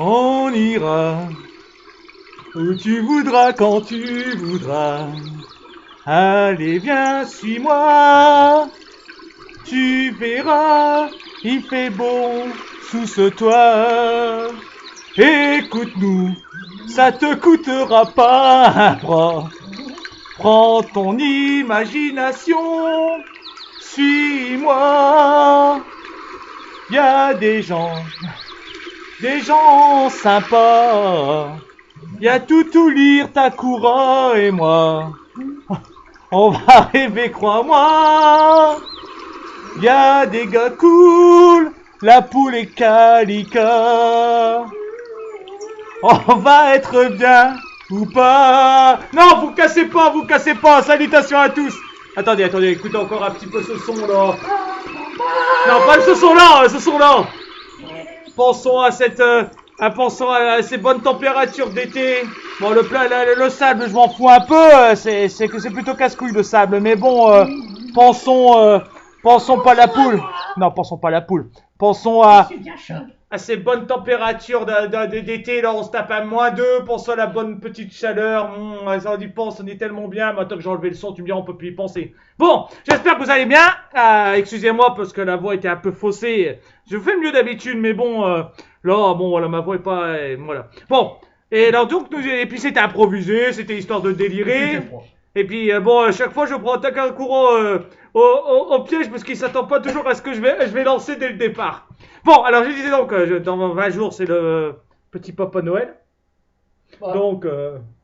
On ira où tu voudras, quand tu voudras. Allez, viens, suis-moi. Tu verras, il fait bon sous ce toit. Écoute-nous, ça te coûtera pas un bras. Prends ton imagination, suis-moi. Y a des gens sympas. Y a tout lire, Takura et moi. On va rêver, crois-moi. Y a des gars cool, la poule et Kalika. On va être bien ou pas. Non, vous cassez pas, vous cassez pas. Salutations à tous. Attendez, écoutez encore un petit peu ce son là. Non, pas ce son là, ce son là. Pensons à pensons à ces bonnes températures d'été. Bon, le sable, je m'en fous un peu. C'est plutôt casse-couille le sable. Mais bon, pensons pas à la poule. Non, pensons pas à la poule. Pensons à ces bonnes températures d'été. Là, on se tape à -2. Pensons à la bonne petite chaleur. Ça, on y pense, on est tellement bien. Maintenant que j'ai enlevé le son, tu me dis, on peut plus y penser. Bon, j'espère que vous allez bien. Excusez-moi parce que la voix était un peu faussée. Je fais mieux d'habitude, mais bon, là, bon, voilà, ma voix est pas, voilà. Bon, et alors donc, et puis c'était improvisé, c'était histoire de délirer. Et puis bon, à chaque fois, je prends Takakuro au piège parce qu'il s'attend pas toujours à ce que je vais lancer dès le départ. Bon, alors je disais donc, dans 20 jours, c'est le petit Papa Noël. Bah, Donc,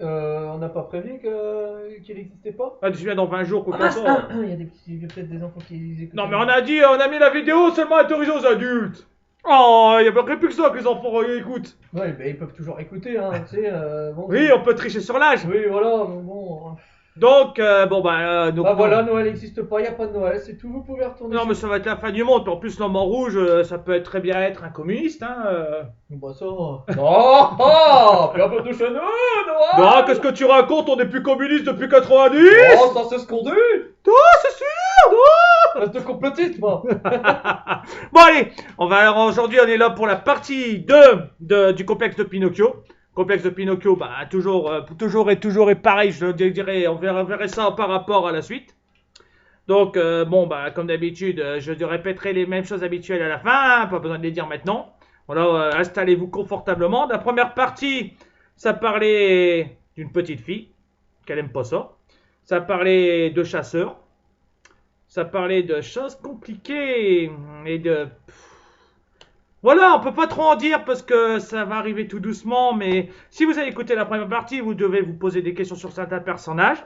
on n'a pas prévu qu'il n'existait pas. je viens dans 20 jours, quoi. Ah, De toute façon. il y a peut-être des enfants qui écoutent. Non, mais on a mis la vidéo seulement autorisée aux adultes. Oh, il y a pas plus que ça que les enfants écoutent. Ouais, mais ils peuvent toujours écouter, hein, tu sais. Bon, Oui, on peut tricher sur l'âge. Oui, voilà, mais bon. Donc, bon, bah, donc, Bah voilà, Noël n'existe pas, il n'y a pas de Noël, c'est tout, vous pouvez retourner. Non, mais ça va être la fin du monde. Puis en plus, l'homme en rouge, ça peut être très bien être un communiste, hein. Bah ça. Non, oh, puis un peu de chez nous, Noël. Non, qu'est-ce que tu racontes? On n'est plus communiste depuis 90. Oh, ça c'est ce qu'on dit. Oh, c'est sûr. Oh. Reste complotiste, moi. Bon, allez, aujourd'hui, on est là pour la partie 2 du complexe de Pinocchio. Complexe de Pinocchio, bah, toujours est pareil, je dirais, on verrait ça par rapport à la suite. Donc, bon, bah, comme d'habitude, je répéterai les mêmes choses habituelles à la fin, hein, pas besoin de les dire maintenant. Voilà, installez-vous confortablement. La première partie, ça parlait d'une petite fille, qu'elle aime pas ça. Ça parlait de chasseurs. Ça parlait de choses compliquées et de... Voilà, on peut pas trop en dire parce que ça va arriver tout doucement, mais si vous avez écouté la première partie, vous devez vous poser des questions sur certains personnages.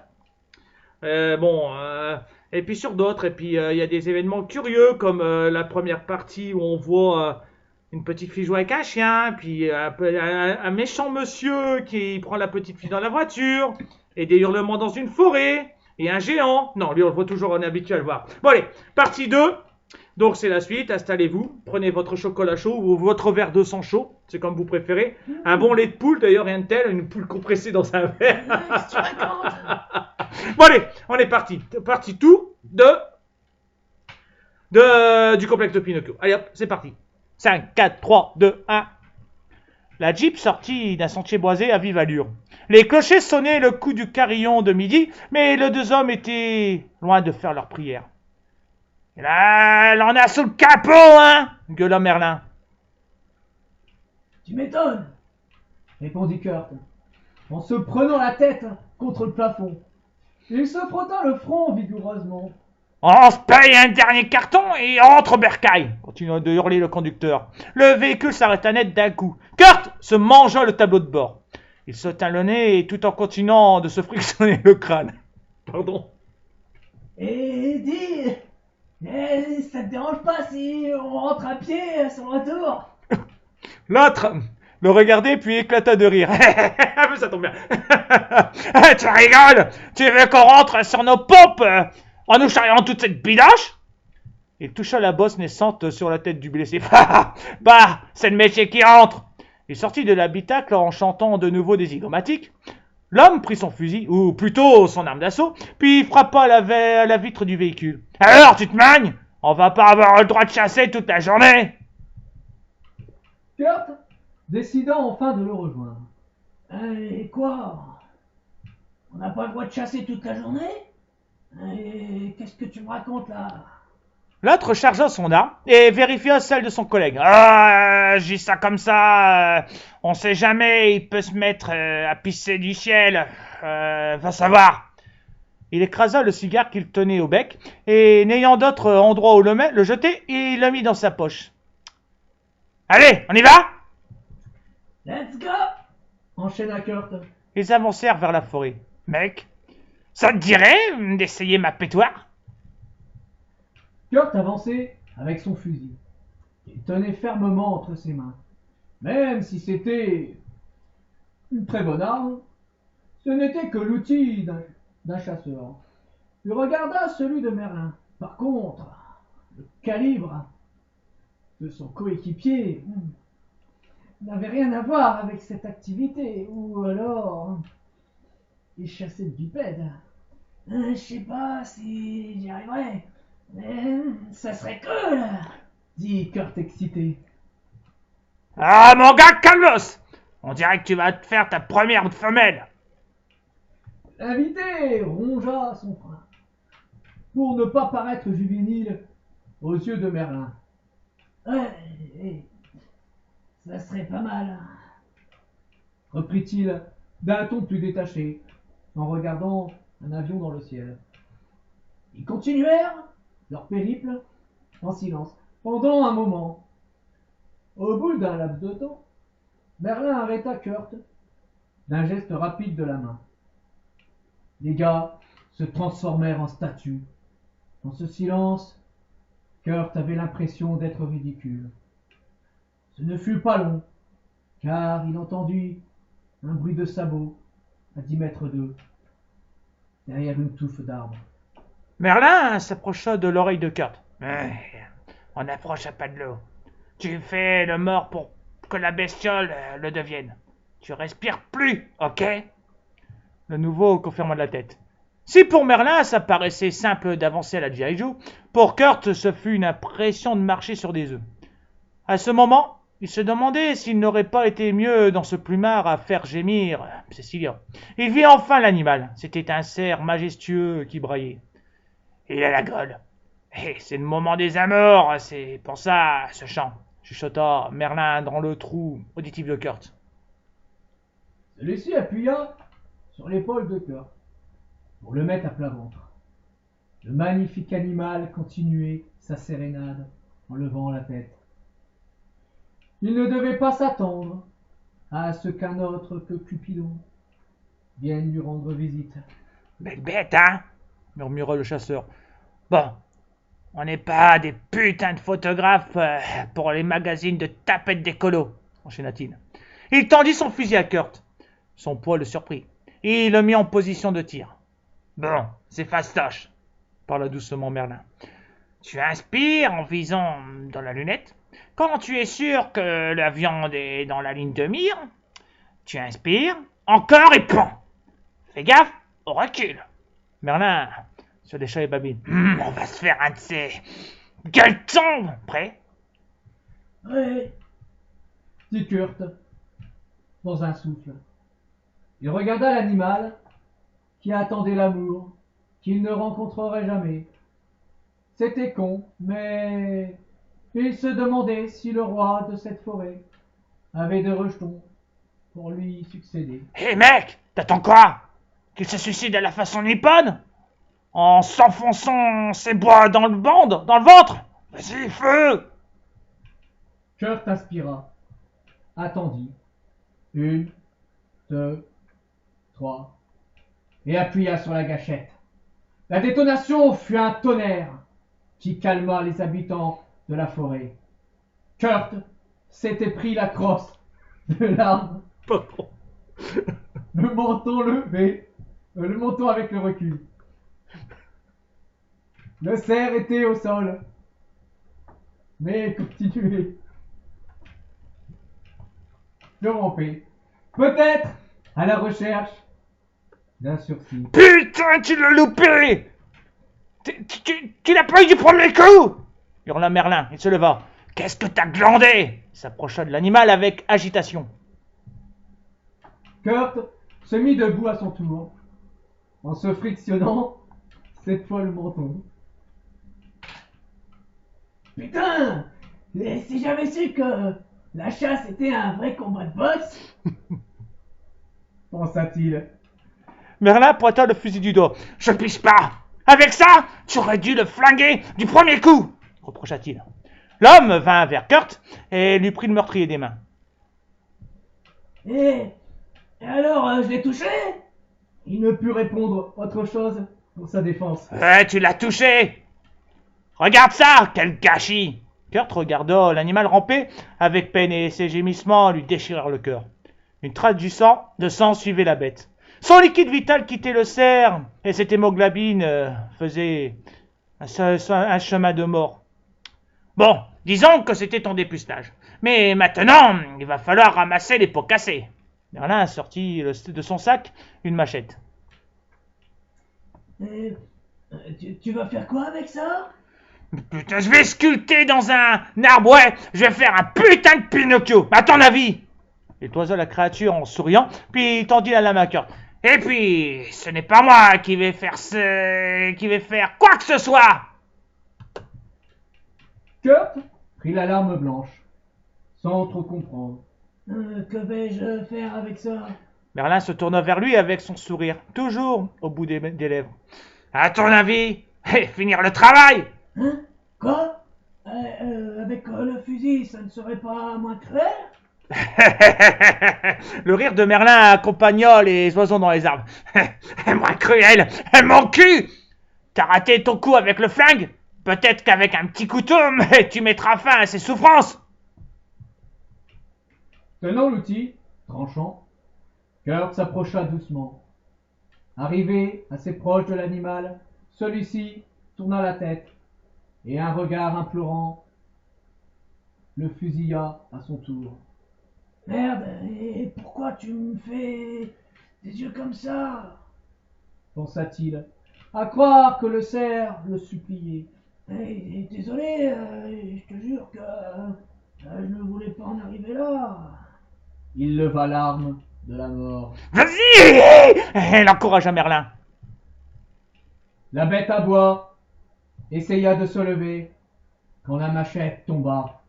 Et puis sur d'autres, et puis il y a des événements curieux comme la première partie où on voit une petite fille jouer avec un chien, puis un méchant monsieur qui prend la petite fille dans la voiture, et des hurlements dans une forêt, et un géant. Non, lui on le voit toujours, on est habitué à le voir. Bon allez, partie 2. Donc c'est la suite, installez-vous, prenez votre chocolat chaud ou votre verre de sang chaud, c'est comme vous préférez. Un bon lait de poule, d'ailleurs rien de tel, une poule compressée dans un verre. Bon allez, on est parti. Parti tout du complexe de Pinocchio. Allez hop, c'est parti. 5, 4, 3, 2, 1. La Jeep sortit d'un sentier boisé à vive allure. Les clochers sonnaient le coup du carillon de midi, mais les deux hommes étaient loin de faire leur prière. Là, elle en a sous le capot, hein, gueula Merlin. Tu m'étonnes, répondit Kurt, en se prenant la tête contre le plafond. Il se frotta le front vigoureusement. On se paye un dernier carton et entre bercaille, continua de hurler le conducteur. Le véhicule s'arrêta net d'un coup. Kurt se mangea le tableau de bord. Il se tint le nez tout en continuant de se frictionner le crâne. Pardon. Et dis, ça te dérange pas si on rentre à pied sur le retour? L'autre le regardait puis éclata de rire. Ça tombe bien. Tu rigoles? Tu veux qu'on rentre sur nos pompes en nous charriant toute cette bidache? Il toucha la bosse naissante sur la tête du blessé. Bah, c'est le métier qui rentre. Il sortit de l'habitacle en chantant de nouveau des zygomatiques. L'homme prit son fusil, ou plutôt son arme d'assaut, puis frappa à la vitre du véhicule. « Alors, tu te magnes? On va pas avoir le droit de chasser toute la journée !» Kurt décidant enfin de le rejoindre. Et quoi? On n'a pas le droit de chasser toute la journée? Et qu'est-ce que tu me racontes là? L'autre chargea son arme et vérifia celle de son collègue. Ah, je dis ça comme ça. On sait jamais, il peut se mettre à pisser du ciel. Va savoir. Il écrasa le cigare qu'il tenait au bec et, n'ayant d'autre endroit où le jeter, il le mit dans sa poche. Allez, on y va? Let's go! Enchaîna Kurt. Ils avancèrent vers la forêt. Mec, ça te dirait d'essayer ma pétoire? Kurt avançait avec son fusil. Il tenait fermement entre ses mains. Même si c'était une très bonne arme, ce n'était que l'outil d'un chasseur. Il regarda celui de Merlin. Par contre, le calibre de son coéquipier n'avait rien à voir avec cette activité. Ou alors, il chassait de bipèdes. Je sais pas si j'y arriverai. Mais ça serait cool, dit Kurt excité. Ah, mon gars, calmos! On dirait que tu vas te faire ta première femelle. L'invité rongea son frein pour ne pas paraître juvénile aux yeux de Merlin. Ouais, ça serait pas mal, reprit-il d'un ton plus détaché, en regardant un avion dans le ciel. Ils continuèrent leur périple en silence pendant un moment. Au bout d'un laps de temps, Merlin arrêta Kurt d'un geste rapide de la main. Les gars se transformèrent en statues. Dans ce silence, Kurt avait l'impression d'être ridicule. Ce ne fut pas long, car il entendit un bruit de sabots à 10 mètres d'eux, derrière une touffe d'arbres. Merlin s'approcha de l'oreille de Kurt. On n'approche à pas de l'eau. Tu fais le mort pour que la bestiole le devienne. Tu respires plus, ok? Le nouveau confirma de la tête. Si pour Merlin ça paraissait simple d'avancer à la G.I. Joe, pour Kurt ce fut une impression de marcher sur des œufs. À ce moment, il se demandait s'il n'aurait pas été mieux dans ce plumard à faire gémir Cécilia. Il vit enfin l'animal. C'était un cerf majestueux qui braillait. Il a la gueule. C'est le moment des amours, c'est pour ça ce chant, chuchota Merlin dans le trou auditif de Kurt. Celui-ci appuya sur l'épaule de Kurt pour le mettre à plat ventre. Le magnifique animal continuait sa sérénade en levant la tête. Il ne devait pas s'attendre à ce qu'un autre que Cupidon vienne lui rendre visite. Belle bête, hein? Murmura le chasseur. Bon, on n'est pas des putains de photographes pour les magazines de tapettes d'écolo, enchaîna-t-il. Il tendit son fusil à Kurt. Son poids le surprit. Il le mit en position de tir. Bon, c'est fastoche, parla doucement Merlin. Tu inspires en visant dans la lunette. Quand tu es sûr que la viande est dans la ligne de mire, tu inspires encore et pan. Fais gaffe au recul. Merlin se lécha les babines. On va se faire un de ces gueuletons. Prêt? Oui, dit Kurt, dans un souffle. Il regarda l'animal qui attendait l'amour qu'il ne rencontrerait jamais. C'était con, mais il se demandait si le roi de cette forêt avait des rejetons pour lui succéder. Hé mec, t'attends quoi? Qu'il se suicide à la façon nippone? En s'enfonçant ses bois dans le ventre? Vas-y, feu! Kurt aspira, attendit. 1, 2, 3, et appuya sur la gâchette. La détonation fut un tonnerre qui calma les habitants de la forêt. Kurt s'était pris la crosse de l'arbre, le menton levé, le menton avec le recul. Le cerf était au sol, mais continuait de ramper, peut-être à la recherche d'un sursis. Putain, tu l'as loupé! Tu l'as pas eu du premier coup! Hurla Merlin, il se leva. Qu'est-ce que t'as glandé? S'approcha de l'animal avec agitation. Kurt se mit debout à son tour, en se frictionnant cette fois le menton. Putain! Et si j'avais su que la chasse était un vrai combat de boxe, pensa-t-il. Merlin pointa le fusil du doigt. Je pige pas. Avec ça, tu aurais dû le flinguer du premier coup, reprocha-t-il. L'homme vint vers Kurt et lui prit le meurtrier des mains. Et alors, je l'ai touché? Il ne put répondre autre chose pour sa défense. Tu l'as touché. Regarde ça, quel gâchis. Kurt regarda l'animal ramper avec peine et ses gémissements lui déchirèrent le cœur. Une trace de sang suivait la bête. Son liquide vital quittait le cerf et cette hémoglobine faisait un chemin de mort. Bon, disons que c'était ton dépucelage. Mais maintenant, il va falloir ramasser les pots cassés. Merlin sortit de son sac une machette. Tu vas faire quoi avec ça? Putain, je vais sculpter dans un arbre, ouais, je vais faire un putain de Pinocchio, à ton avis? Il toisa la créature en souriant, puis il tendit la lame à Kurt. Et puis, ce n'est pas moi qui vais faire quoi que ce soit. Kurt prit la larme blanche, sans trop comprendre. Que vais-je faire avec ça? Merlin se tourna vers lui avec son sourire, toujours au bout des lèvres. À ton avis, finir le travail? Hein? Quoi? Avec le fusil, ça ne serait pas moins cruel? Le rire de Merlin accompagna les oiseaux dans les arbres. Moins cruel, mon cul! T'as raté ton coup avec le flingue? Peut-être qu'avec un petit couteau, tu mettras fin à ses souffrances. Tenant l'outil, tranchant, Kurt s'approcha doucement. Arrivé assez proche de l'animal, celui-ci tourna la tête et un regard implorant le fusilla à son tour. Merde, et pourquoi tu me fais des yeux comme ça? Pensa-t-il, à croire que le cerf le suppliait. Désolé, je te jure que je ne voulais pas en arriver là. Il leva l'arme de la mort. Vas-y! Elle encouragea Merlin. La bête aboie, essaya de se lever, quand la machette tomba.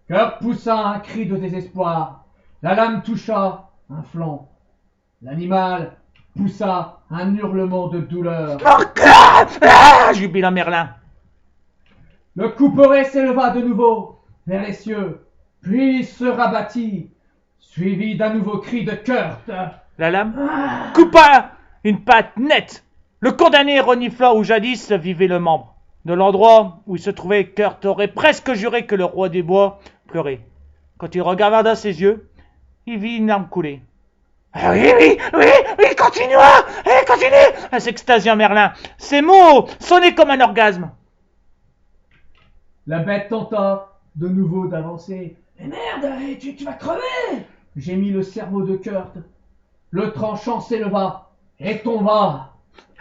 Kurt poussa un cri de désespoir. La lame toucha un flanc. L'animal poussa un hurlement de douleur. Jubila Merlin. Le couperet s'éleva de nouveau vers les cieux, puis se rabattit, suivi d'un nouveau cri de Kurt. La lame coupa une patte nette. Le condamné renifla où jadis vivait le membre. De l'endroit où il se trouvait, Kurt aurait presque juré que le roi des bois pleurait. Quand il regarda ses yeux, il vit une larme couler. Oui, continue, s'extasia Merlin. Ces mots sonnaient comme un orgasme. La bête tenta de nouveau d'avancer. Mais merde, tu vas crever! Gémit le cerveau de Kurt. Le tranchant s'éleva et tomba.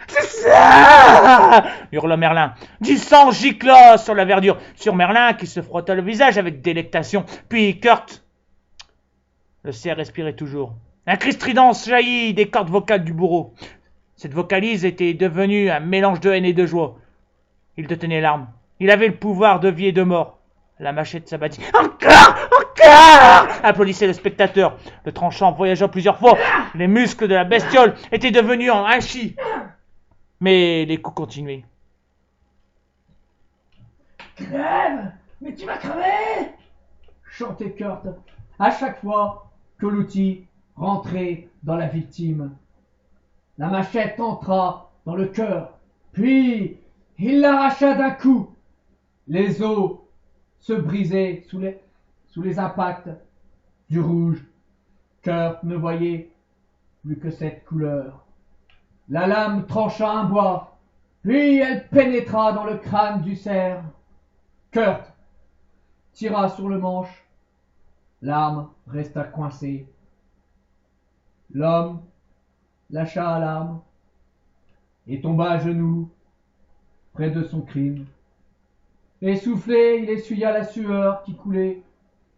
C'est ça! Hurla Merlin. Du sang gicla sur la verdure. Sur Merlin qui se frotta le visage avec délectation. Puis Kurt. Le cerf respirait toujours. Un cri strident jaillit des cordes vocales du bourreau. Cette vocalise était devenue un mélange de haine et de joie. Il détenait l'arme. Il avait le pouvoir de vie et de mort. La machette s'abattit. Encore! Applaudissait le spectateur. Le tranchant voyagea plusieurs fois. Les muscles de la bestiole étaient devenus en hachis. Mais les coups continuaient. Crève! Mais tu vas crever! Chantait Kurt à chaque fois que l'outil rentrait dans la victime. La machette entra dans le cœur, puis il l'arracha d'un coup. Les os se brisaient sous les impacts du rouge. Kurt ne voyait plus que cette couleur. La lame trancha un bois, puis elle pénétra dans le crâne du cerf. Kurt tira sur le manche. L'arme resta coincée. L'homme lâcha l'arme et tomba à genoux près de son crime. Essoufflé, il essuya la sueur qui coulait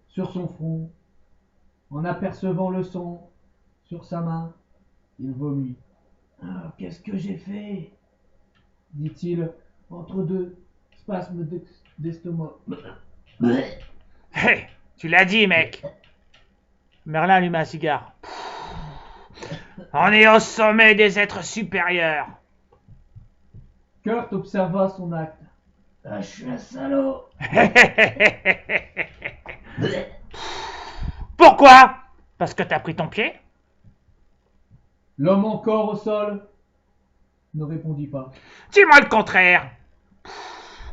sur son front. En apercevant le sang sur sa main, il vomit. Ah, qu'est-ce que j'ai fait? Dit-il entre deux spasmes d'estomac. Hé, tu l'as dit, mec. Merlin alluma un cigare. On est au sommet des êtres supérieurs. Kurt observa son acte. Ah, je suis un salaud. Pourquoi? Parce que t'as pris ton pied? L'homme encore au sol ne répondit pas. Dis-moi le contraire.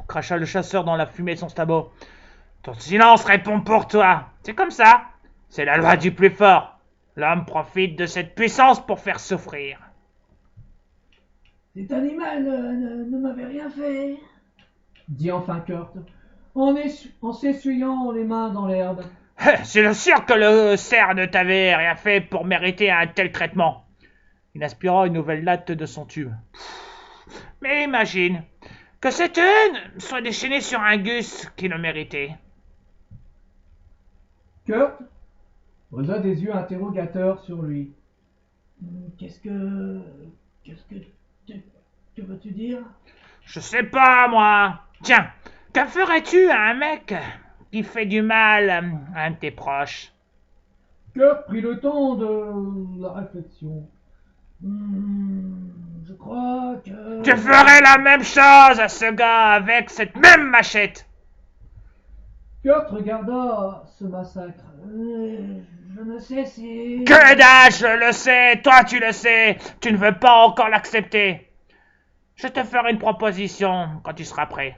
Cracha le chasseur dans la fumée de son sabot. Ton silence répond pour toi. C'est comme ça. C'est la loi du plus fort. L'homme profite de cette puissance pour faire souffrir. Cet animal ne m'avait rien fait, dit enfin Kurt, en s'essuyant les mains dans l'herbe. C'est sûr que le cerf ne t'avait rien fait pour mériter un tel traitement. Il aspira une nouvelle latte de son tube. Mais imagine que cette haine soit déchaînée sur un gus qui le méritait. Kurt posa des yeux interrogateurs sur lui. Qu'est-ce que que veux-tu dire? Je sais pas, moi. Tiens, que ferais-tu à un mec qui fait du mal à un de tes proches? Kurt prit le temps de la réflexion. Je crois que... Tu ferais la même chose à ce gars avec cette même machette. Kurt regarda ce massacre. Je ne sais si... Que dalle, je le sais, toi tu le sais, tu ne veux pas encore l'accepter. Je te ferai une proposition quand tu seras prêt.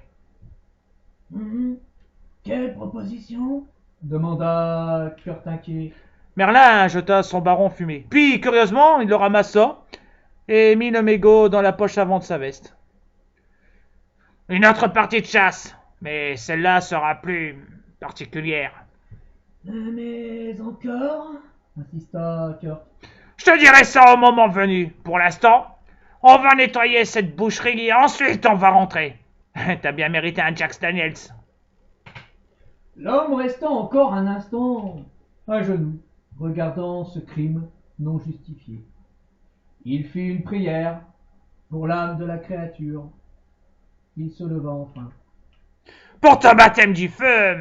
Quelle proposition? Demanda Kurt inquiet. Merlin jeta son baron fumé. Puis, curieusement, il le ramassa et mit le mégot dans la poche avant de sa veste. Une autre partie de chasse, mais celle-là sera plus particulière. Mais encore? Insista Kurt. Je te dirai ça au moment venu. Pour l'instant, on va nettoyer cette boucherie et ensuite on va rentrer. T'as bien mérité un Jack Daniels. L'homme resta encore un instant à genoux, regardant ce crime non justifié. Il fit une prière pour l'âme de la créature. Il se leva enfin. Pour ton baptême du feu,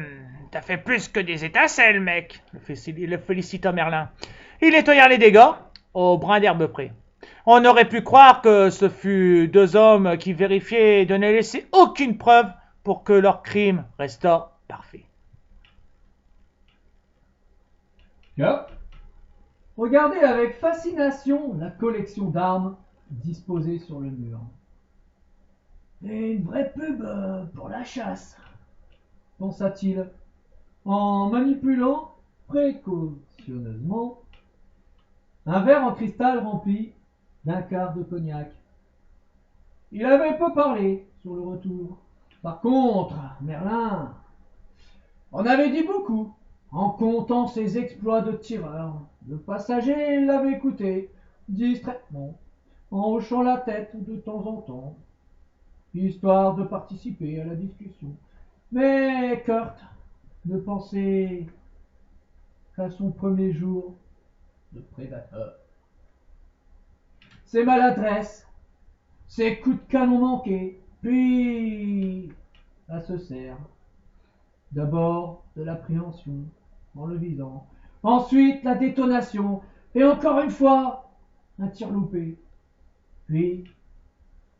t'as fait plus que des étincelles, mec, le félicita Merlin. Il nettoya les dégâts au brin d'herbe près. On aurait pu croire que ce fut deux hommes qui vérifiaient de ne laisser aucune preuve pour que leur crime restât parfait. Kurt regardait avec fascination la collection d'armes disposées sur le mur. Et une vraie pub pour la chasse, pensa-t-il, en manipulant précautionneusement un verre en cristal rempli d'un quart de cognac. Il avait peu parlé sur le retour. Par contre, Merlin en avait dit beaucoup en comptant ses exploits de tireur. Le passager l'avait écouté distraitement, en hochant la tête de temps en temps, histoire de participer à la discussion. Mais Kurt ne pensait qu'à son premier jour de prédateur. Ses maladresses, ses coups de canon manqués, puis à ce cerf. D'abord de l'appréhension en le visant, ensuite la détonation, et encore une fois un tir loupé, puis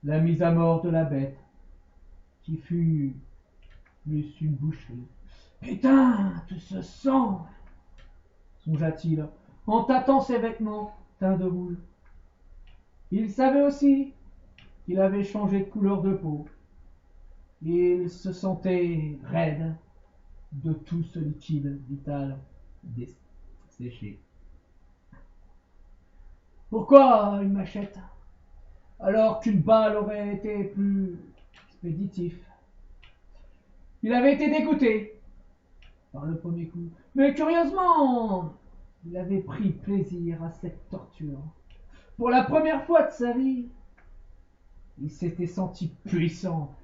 la mise à mort de la bête, qui fut plus une boucherie. Putain, tout ce sang, songea-t-il, en tâtant ses vêtements teints de rouge. Il savait aussi qu'il avait changé de couleur de peau. Il se sentait raide de tout ce liquide vital desséché. Pourquoi une machette alors qu'une balle aurait été plus expéditif? Il avait été dégoûté par le premier coup, mais curieusement, il avait pris plaisir à cette torture. Pour la première fois de sa vie, il s'était senti puissant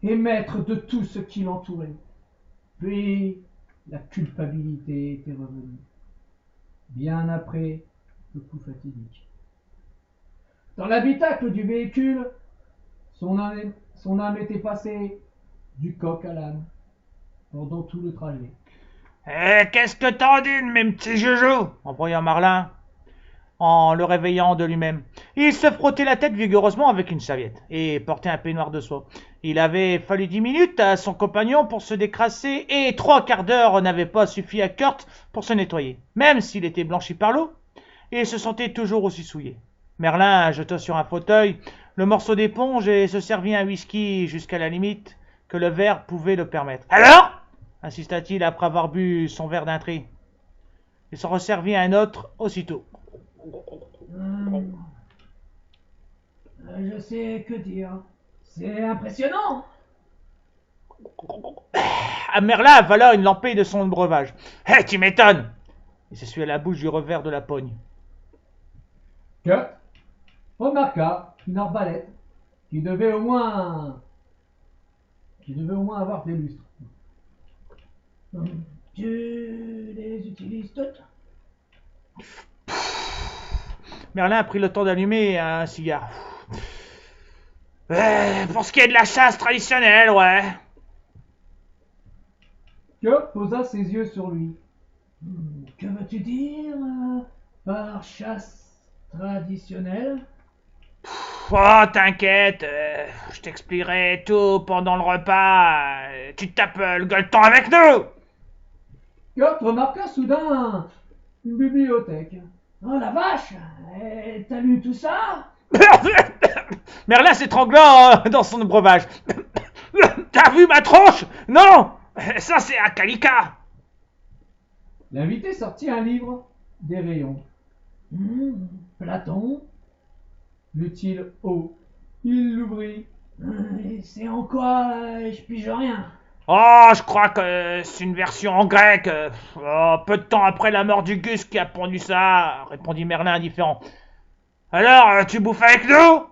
et maître de tout ce qui l'entourait. Puis la culpabilité était revenue, bien après le coup fatidique. Dans l'habitacle du véhicule, son âme était passée du coq à l'âne pendant tout le trajet. Qu'est-ce que t'en dis de mes petits joujoux? Envoya Marlin en le réveillant de lui-même. Il se frottait la tête vigoureusement avec une serviette et portait un peignoir de soie. Il avait fallu 10 minutes à son compagnon pour se décrasser et 3/4 d'heure n'avaient pas suffi à Kurt pour se nettoyer. Même s'il était blanchi par l'eau, il se sentait toujours aussi souillé. Merlin jeta sur un fauteuil le morceau d'éponge et se servit un whisky jusqu'à la limite que le verre pouvait le permettre. Alors? Insista-t-il après avoir bu son verre d'un trait. Il s'en resservit un autre aussitôt. Je sais que dire. C'est impressionnant. Merlin avala une lampée de son breuvage. Tu m'étonnes. Il s'essuya la bouche du revers de la pogne. Kurt remarqua une arbalète qui devait au moins avoir des lustres. Tu les utilises toutes? Merlin prit le temps d'allumer un cigare. Pour ce qui est de la chasse traditionnelle, ouais. Kurt posa ses yeux sur lui. Que veux-tu dire par chasse traditionnelle? Oh, t'inquiète, je t'expliquerai tout pendant le repas. Tu tapes le gueuleton avec nous. Kurt remarqua soudain une bibliothèque. Oh la vache! T'as lu tout ça? Merlin s'étrangla dans son breuvage. T'as vu ma tronche? Non! Ça, c'est un calica. L'invité sortit un livre des rayons. Platon? Lut-il haut. Il l'ouvrit. C'est en quoi je pige rien? Oh, je crois que c'est une version en grec. Oh, peu de temps après la mort du Gus qui a pondu ça, répondit Merlin indifférent. Alors, tu bouffes avec nous?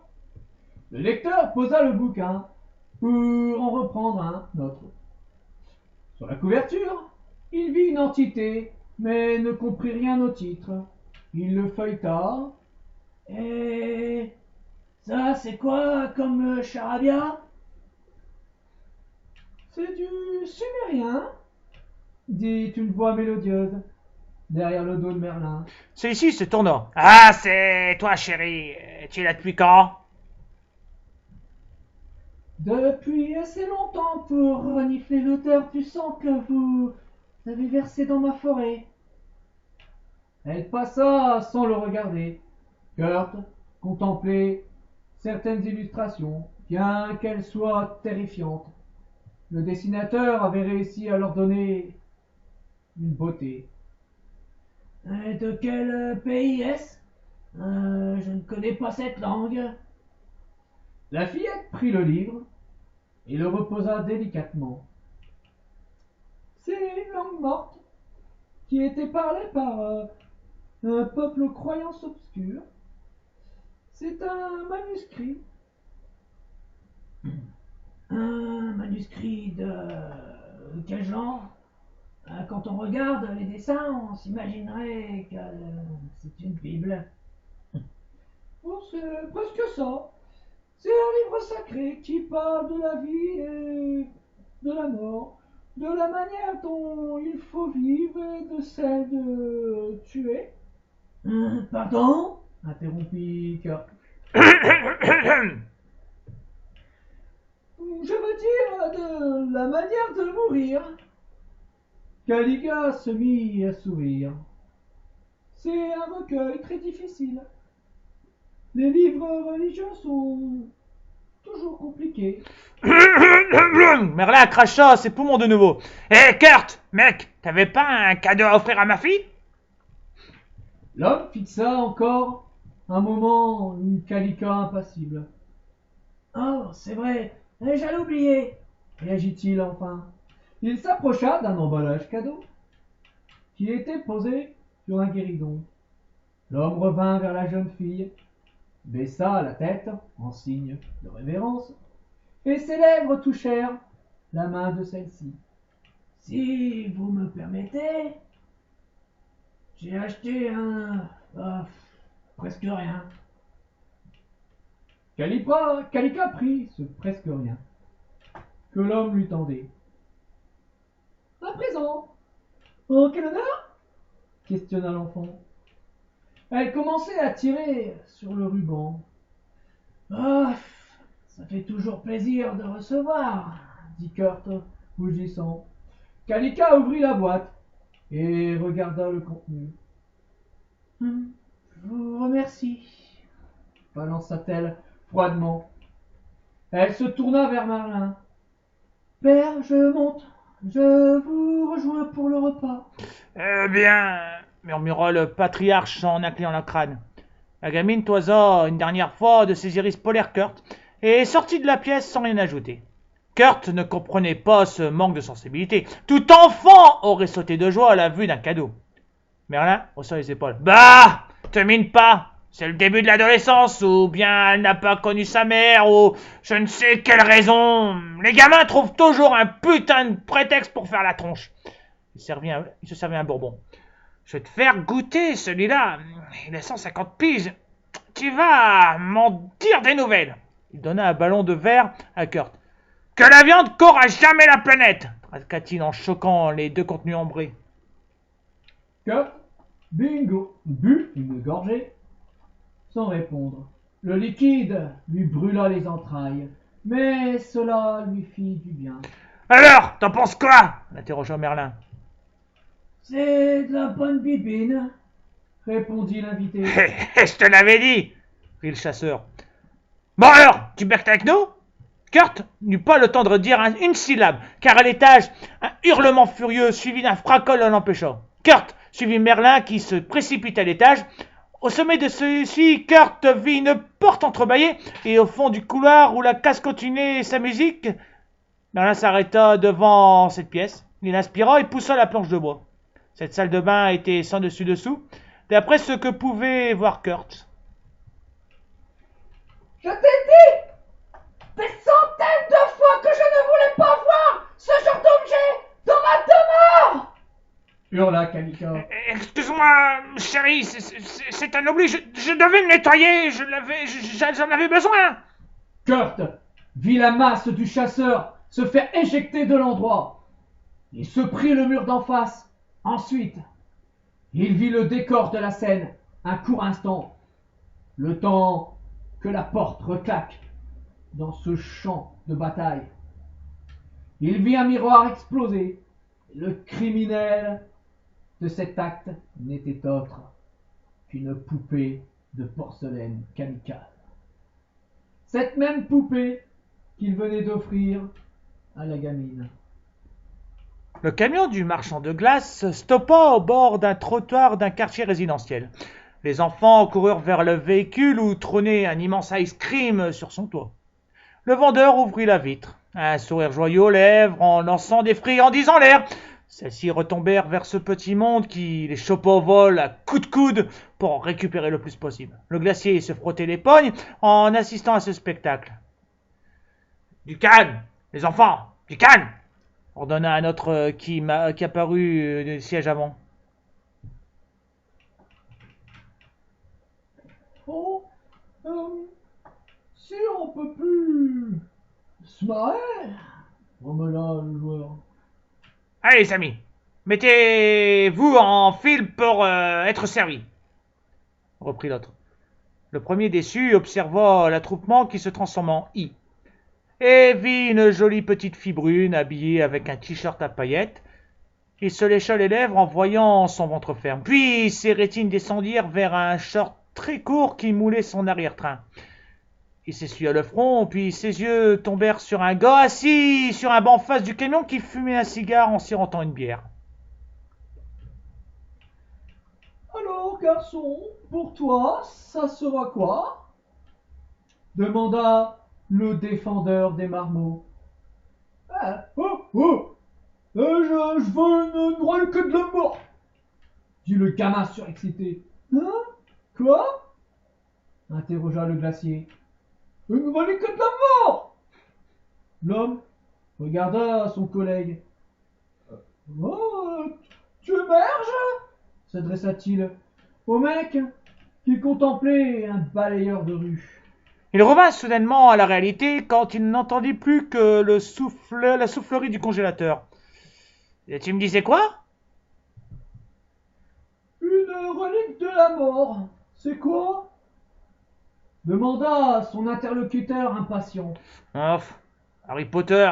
Le lecteur posa le bouquin pour en reprendre un autre. Sur la couverture, il vit une entité, mais ne comprit rien au titre. Il le feuilleta. Et ça, c'est quoi comme charabia? C'est du sumérien, dit une voix mélodieuse derrière le dos de Merlin. Celui-ci se tourna. Ah, c'est toi, chérie. Tu es là depuis quand? Depuis assez longtemps pour renifler l'odeur du sang que vous avez versé dans ma forêt. Elle passa sans le regarder. Kurt contemplait certaines illustrations, bien qu'elles soient terrifiantes. Le dessinateur avait réussi à leur donner une beauté. De quel pays est-ce? Je ne connais pas cette langue. La fillette prit le livre et le reposa délicatement. C'est une langue morte qui était parlée par un peuple aux croyances obscures. C'est un manuscrit. Un manuscrit de quel genre? Quand on regarde les dessins, on s'imaginerait que c'est une Bible. Oh, c'est presque ça. C'est un livre sacré qui parle de la vie et de la mort, de la manière dont il faut vivre et de celle de tuer. Pardon? Interrompit Kurt. Je veux dire de la manière de mourir. Caliga se mit à sourire. C'est un recueil très difficile. Les livres religieux sont toujours compliqués. Merlin cracha ses poumons de nouveau. Kurt, mec, t'avais pas un cadeau à offrir à ma fille? L'homme fixa encore un moment Calica impassible. Oh, c'est vrai, j'allais oublier, réagit-il enfin. Il s'approcha d'un emballage cadeau qui était posé sur un guéridon. L'homme revint vers la jeune fille, baissa la tête en signe de révérence et ses lèvres touchèrent la main de celle-ci. Si vous me permettez, j'ai acheté presque rien. Kalika prit ce presque rien que l'homme lui tendait. À présent, en quel honneur? Questionna l'enfant. Elle commençait à tirer sur le ruban. Ah, ça fait toujours plaisir de recevoir, dit Kurt, rougissant. Kalika ouvrit la boîte et regarda le contenu. Je vous remercie, balança-t-elle froidement. Elle se tourna vers Merlin. Père, je monte. Je vous rejoins pour le repas. Eh bien, murmura le patriarche en inclinant le crâne. La gamine toisa une dernière fois de ses iris polaires Kurt et sortit de la pièce sans rien ajouter. Kurt ne comprenait pas ce manque de sensibilité. Tout enfant aurait sauté de joie à la vue d'un cadeau. Merlin haussa les épaules. Bah, te mine pas. C'est le début de l'adolescence, ou bien elle n'a pas connu sa mère, ou je ne sais quelle raison. Les gamins trouvent toujours un putain de prétexte pour faire la tronche. Il se servait un bourbon. Je vais te faire goûter celui-là. Il a 150 piges. Tu vas m'en dire des nouvelles. Il donna un ballon de verre à Kurt. Que la viande court à jamais la planète, traqua-t-il en choquant les deux contenus ambrés. Kurt, bingo, but une gorgée, sans répondre. Le liquide lui brûla les entrailles, mais cela lui fit du bien. Alors, t'en penses quoi? L'interrogea Merlin. C'est de la bonne bibine, répondit l'invité. Je te l'avais dit, rit le chasseur. Bon alors, tu becques avec nous? Kurt n'eut pas le temps de dire une syllabe, car à l'étage, un hurlement furieux suivi d'un fracas l'empêcha. Kurt suivit Merlin qui se précipita à l'étage. Au sommet de celui-ci, Kurt vit une porte entrebâillée et au fond du couloir où la casse continuait sa musique, Merlin s'arrêta devant cette pièce. Il inspira et poussa la planche de bois. Cette salle de bain était sans dessus-dessous, d'après ce que pouvait voir Kurt. Je t'ai dit des centaines de fois que je ne voulais pas voir ce genre d'objet dans ma demeure! Hurla Kalika. Excuse-moi, chérie, c'est un oubli, je devais le nettoyer, j'en avais besoin. Kurt vit la masse du chasseur se faire éjecter de l'endroit. Il se prit le mur d'en face. Ensuite, il vit le décor de la scène un court instant, le temps que la porte reclaque dans ce champ de bataille. Il vit un miroir exploser. Le criminel de cet acte n'était autre qu'une poupée de porcelaine kamikaze. Cette même poupée qu'il venait d'offrir à la gamine. Le camion du marchand de glace stoppa au bord d'un trottoir d'un quartier résidentiel. Les enfants coururent vers le véhicule où trônait un immense ice cream sur son toit. Le vendeur ouvrit la vitre, un sourire joyeux aux lèvres, en lançant des friandises en l'air. Celles-ci retombèrent vers ce petit monde qui les chopa au vol à coups de coude pour en récupérer le plus possible. Le glacier se frottait les pognes en assistant à ce spectacle. « Du calme, les enfants, du calme !» ordonna un autre qui apparut du siège avant. Oh, si on peut plus se marrer, grommela le joueur. Allez les amis, mettez-vous en file pour être servis, reprit l'autre. Le premier déçu observa l'attroupement qui se transforma en I, et vit une jolie petite fille brune habillée avec un t-shirt à paillettes. Il se lécha les lèvres en voyant son ventre ferme. Puis ses rétines descendirent vers un short très court qui moulait son arrière-train. Il s'essuya le front, puis ses yeux tombèrent sur un gars assis sur un banc en face du camion qui fumait un cigare en sirotant une bière. Alors, garçon, pour toi, ça sera quoi? Demanda le défendeur des marmots. Je veux une relique de la mort, dit le gamin surexcité. Hein? Quoi? Interrogea le glacier. Une relique de la mort! L'homme regarda son collègue. Oh, tu émerges s'adressa-t-il au mec qui contemplait un balayeur de rue. Il revint soudainement à la réalité quand il n'entendit plus que la soufflerie du congélateur. Et tu me disais quoi? Une relique de la mort. C'est quoi? Demanda son interlocuteur impatient. Ouf, Harry Potter.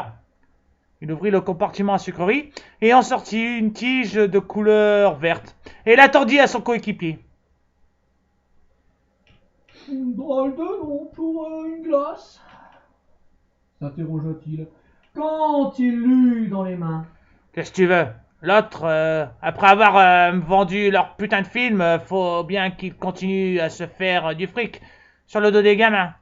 Il ouvrit le compartiment à sucrerie et en sortit une tige de couleur verte et la tendit à son coéquipier. Drôle de nom pour une glace, s'interrogea-t-il quand il l'eut dans les mains. Qu'est-ce que tu veux? L'autre, après avoir vendu leur putain de film, faut bien qu'ils continuent à se faire du fric sur le dos des gamins.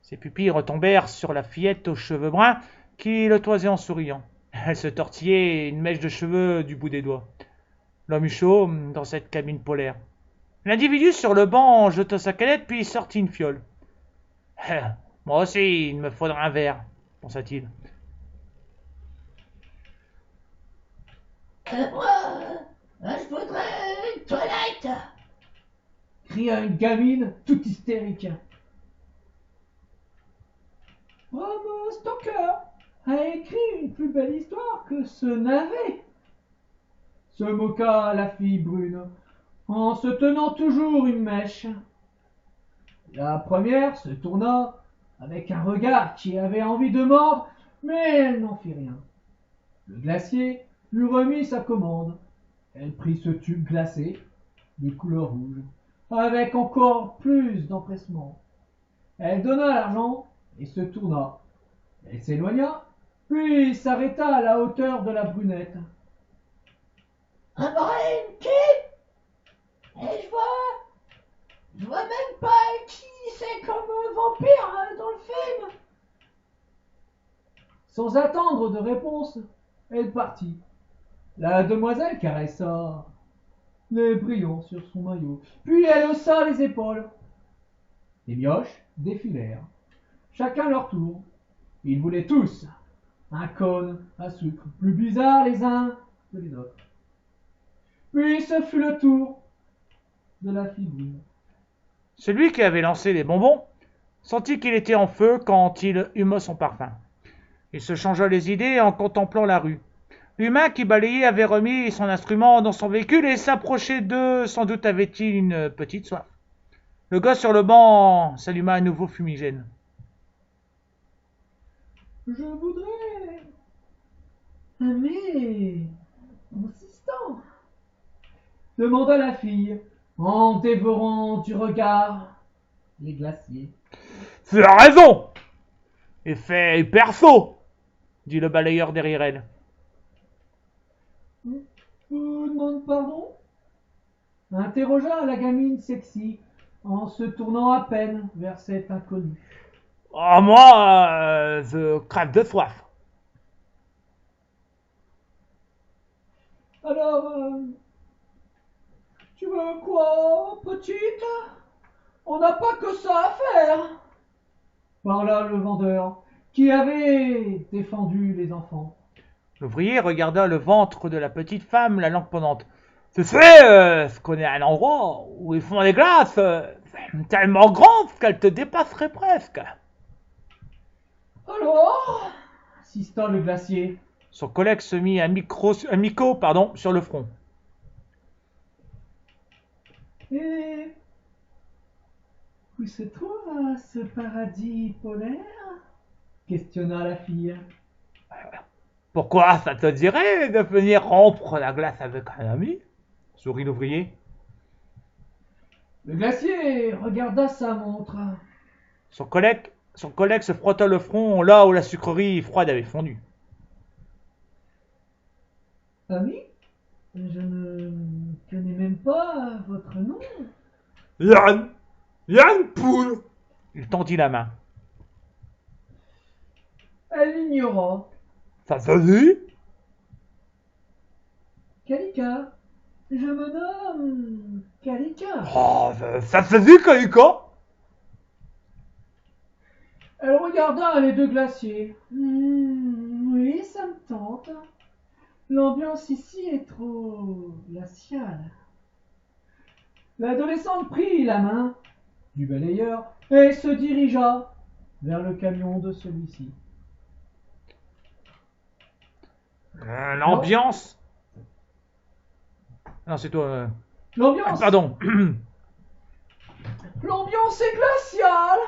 Ses pupilles retombèrent sur la fillette aux cheveux bruns qui le toisait en souriant. Elle se tortillait une mèche de cheveux du bout des doigts. L'homme eut chaud dans cette cabine polaire. L'individu sur le banc jeta sa canette puis sortit une fiole. Moi aussi, il me faudra un verre, pensa-t-il. Je voudrais une toilette, cria une gamine toute hystérique. Bram Stoker a écrit une plus belle histoire que ce navet, se moqua la fille brune, en se tenant toujours une mèche. La première se tourna avec un regard qui avait envie de mordre, mais elle n'en fit rien. Le glacier lui remit sa commande. Elle prit ce tube glacé, de couleur rouge, avec encore plus d'empressement. Elle donna l'argent et se tourna. Elle s'éloigna, puis s'arrêta à la hauteur de la brunette. Un brin qui? Et je vois même pas qui c'est comme un vampire dans le film. Sans attendre de réponse, elle partit. La demoiselle caressa les brillants sur son maillot, puis elle haussa les épaules. Les mioches défilèrent, chacun leur tour. Ils voulaient tous un cône à sucre, plus bizarre les uns que les autres. Puis ce fut le tour de la fille brune. Celui qui avait lancé les bonbons sentit qu'il était en feu quand il huma son parfum. Il se changea les idées en contemplant la rue. L'humain qui balayait avait remis son instrument dans son véhicule et s'approchait d'eux, sans doute avait-il une petite soif. Le gars sur le banc s'alluma un nouveau fumigène. Je voudrais mais insistant, demanda la fille, en dévorant du regard les glaciers. Tu as raison! Effet perso! Dit le balayeur derrière elle. Vous demande pardon? Interrogea la gamine sexy en se tournant à peine vers cet inconnu. Oh, moi, je crève de soif. Alors, tu veux quoi, petite? On n'a pas que ça à faire. Parla le vendeur, qui avait défendu les enfants. L'ouvrier regarda le ventre de la petite femme, la langue pendante. Tu sais, je connais un endroit où ils font des glaces tellement grandes qu'elles te dépasseraient presque. Alors, insista le glacier. Son collègue se mit un micro sur le front. Et où se trouve ce paradis polaire? Questionna la fille. Pourquoi ça te dirait de venir rompre la glace avec un ami? Sourit l'ouvrier. Le glacier regarda sa montre. Son collègue se frotta le front là où la sucrerie froide avait fondu. Ami, je ne connais même pas votre nom. Yann! Yann Poule! Il tendit la main. Elle l'ignora. Ça te dit? Kalika, je me nomme Kalika. Oh, ça te dit, Kalika? Elle regarda regarda les deux glaciers. Oui, ça me tente. L'ambiance ici est trop glaciale. L'adolescente prit la main du balayeur et se dirigea vers le camion de celui-ci. L'ambiance. Non, c'est toi. L'ambiance. Pardon. L'ambiance est glaciale.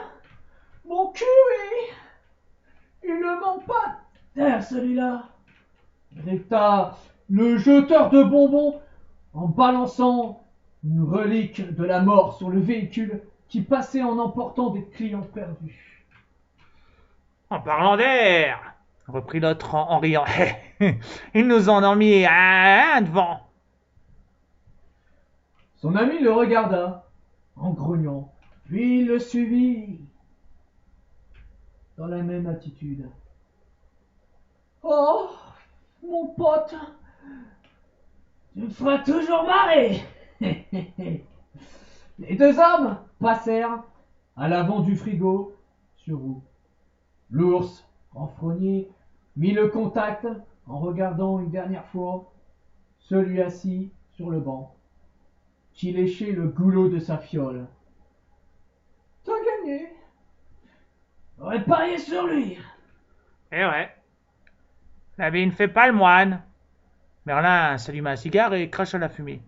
Mon cul, oui. Il ne manque pas d'air, celui-là. Grita le jeteur de bonbons en balançant une relique de la mort sur le véhicule qui passait en emportant des clients perdus. En parlant d'air, reprit l'autre en riant. Ils nous en ont mis un devant. Son ami le regarda en grognant, puis il le suivit dans la même attitude. Oh, mon pote, tu me feras toujours marrer. Les deux hommes passèrent à l'avant du frigo sur roue. L'ours, renfrogné, mit le contact en regardant une dernière fois celui assis sur le banc, qui léchait le goulot de sa fiole. T'as gagné. J'aurais parié sur lui. Eh ouais. L'habit ne fait pas le moine. Merlin s'alluma un cigare et cracha la fumée.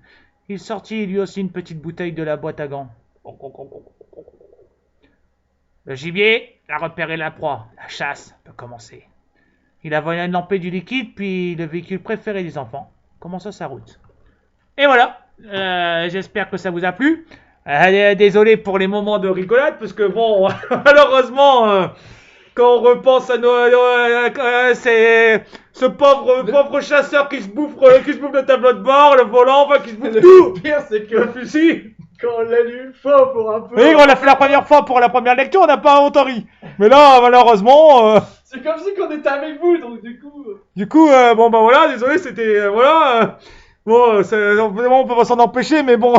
Il sortit lui aussi une petite bouteille de la boîte à gants. Le gibier a repéré la proie. La chasse peut commencer. Il a lampé du liquide, puis le véhicule préféré des enfants commença sa route. Et voilà. J'espère que ça vous a plu. Désolé pour les moments de rigolade, parce que bon, malheureusement, quand on repense à c'est ce pauvre chasseur qui se bouffe le tableau de bord, le volant, enfin qui se bouffe tout. Le pire, c'est que Le fusil. quand on l'a lu une fois pour un peu. Oui, on l'a fait la première fois pour la première lecture, on n'a pas autant ri. Mais là, malheureusement, C'est comme si on était avec vous, donc du coup. bon bah voilà, désolé, c'était voilà. Bon, on peut pas s'en empêcher, mais bon,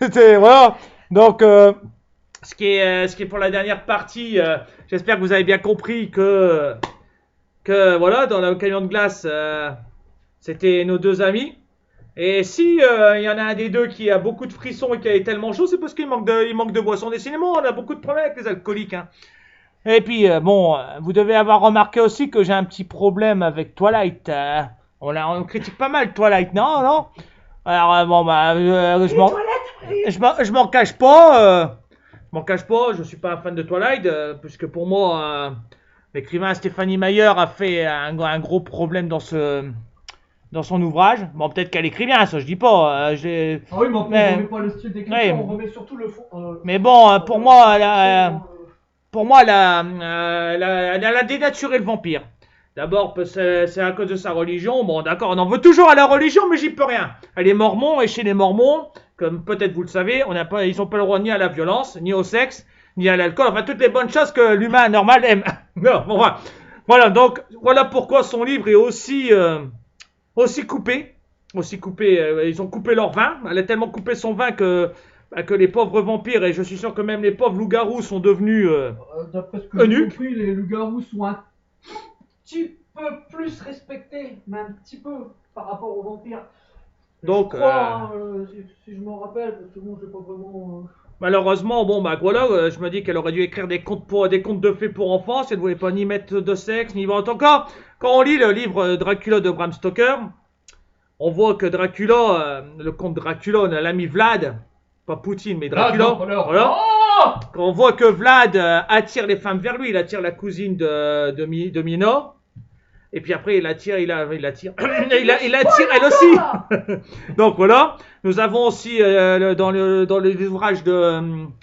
c'était voilà. Donc, ce qui est pour la dernière partie, j'espère que vous avez bien compris que voilà, dans le camion de glace, c'était nos deux amis. Et si il y en a un des deux qui a beaucoup de frissons et qui est tellement chaud, c'est parce qu'il manque de boissons. Décidément, on a beaucoup de problèmes avec les alcooliques. Hein. Et puis, bon, vous devez avoir remarqué aussi que j'ai un petit problème avec Twilight. On critique pas mal Twilight, non? Alors, bon, bah, je m'en cache pas. Je suis pas un fan de Twilight, puisque pour moi, l'écrivain Stéphanie Meyer a fait un gros problème dans son ouvrage. Bon, peut-être qu'elle écrit bien, ça je dis pas. Ah oui, mais on remet pas le style d'écriture, ouais. on remet surtout le fond. Mais bon, pour moi, elle a dénaturé le vampire. D'abord, c'est à cause de sa religion. Bon, d'accord, on en veut toujours à la religion, mais j'y peux rien. Elle est mormon, et chez les mormons, comme peut-être vous le savez, ils n'ont pas le droit ni à la violence, ni au sexe, ni à l'alcool. Enfin, toutes les bonnes choses que l'humain normal aime. Non, bon, voilà, donc, voilà pourquoi son livre est aussi coupé. Ils ont coupé leur vin. Elle a tellement coupé son vin que les pauvres vampires, et je suis sûr que même les pauvres loups-garous sont devenus D'après ce que j'ai eunuques. compris, les loups-garous sont un petit peu plus respectés, mais un petit peu par rapport aux vampires. Donc, Je crois, si je m'en rappelle, parce que bon, j'ai pas vraiment. malheureusement, bon, bah voilà, je me dis qu'elle aurait dû écrire des contes de fées pour enfants, si elle ne voulait pas ni mettre de sexe, ni vendre encore. Quand on lit le livre Dracula de Bram Stoker, on voit que Dracula, le comte Dracula, on a l'ami Vlad, pas Poutine, mais Dracula. Voilà. Quand on voit que Vlad attire les femmes vers lui, il attire la cousine de Mina. Et puis après, il attire elle aussi. Donc voilà. Nous avons aussi dans les ouvrages de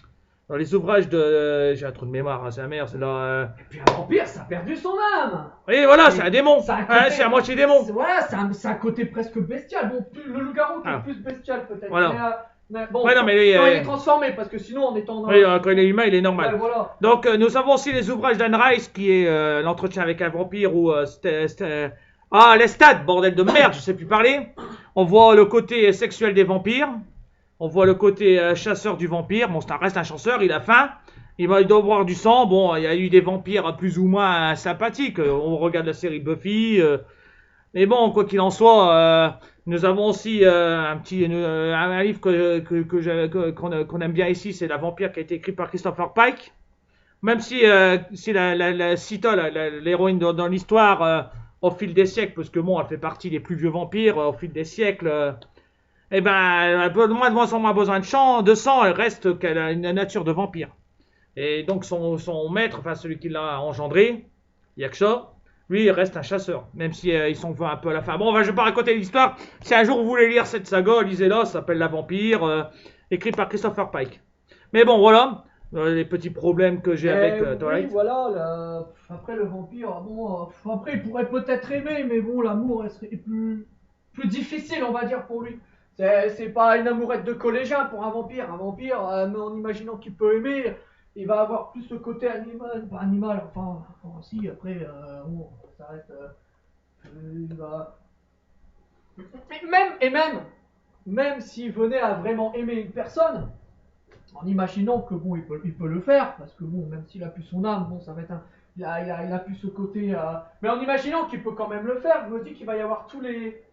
j'ai un trou de mémoire, hein, c'est la merde, c'est là. Et puis un vampire, ça a perdu son âme. Et voilà, c'est un démon. Ça a un côté- C'est à moitié démon. Voilà, c'est un côté presque bestial. Bon, le loup-garou qui est plus bestial peut-être. Voilà. Mais bon, Ouais, non, mais lui, quand il est transformé, parce que sinon en étant dans. Oui, quand il est humain, il est normal. Ouais, voilà. Donc, nous avons aussi les ouvrages d'Anne Rice, qui est l'entretien avec un vampire, ou Lestat, bordel de merde, je sais plus parler. On voit le côté sexuel des vampires. On voit le côté chasseur du vampire. Bon, ça reste un chasseur, il a faim. il doit boire du sang. Bon, il y a eu des vampires plus ou moins sympathiques. On regarde la série Buffy. Mais bon, quoi qu'il en soit, nous avons aussi un livre qu'on aime bien ici, c'est La Vampire, qui a été écrit par Christopher Pike. Même si Sita, l'héroïne dans l'histoire, au fil des siècles, parce que bon, elle fait partie des plus vieux vampires, au fil des siècles, eh ben, elle a de moins en moins besoin de sang, elle reste qu'elle a une nature de vampire. Et donc son maître, enfin celui qui l'a engendré, Yaksha, lui il reste un chasseur, même si ils sont un peu à la fin. Bon, je vais pas raconter l'histoire. Si un jour vous voulez lire cette saga, lisez-la, ça s'appelle La Vampire, écrit par Christopher Pike. Mais bon, voilà, les petits problèmes que j'ai avec Twilight. Oui, voilà, après le vampire, bon, après il pourrait peut-être aimer, mais bon, l'amour serait plus difficile, on va dire, pour lui. C'est pas une amourette de collégien pour un vampire. Un vampire, mais en imaginant qu'il peut aimer, il va avoir plus ce côté animal, pas animal, enfin si, après, bon, ça reste, il va... Même s'il venait à vraiment aimer une personne, en imaginant que bon, il peut le faire, parce que bon, même s'il a plus son âme, bon, ça va être il a plus ce côté, mais en imaginant qu'il peut quand même le faire, je me dis qu'il va y avoir tous les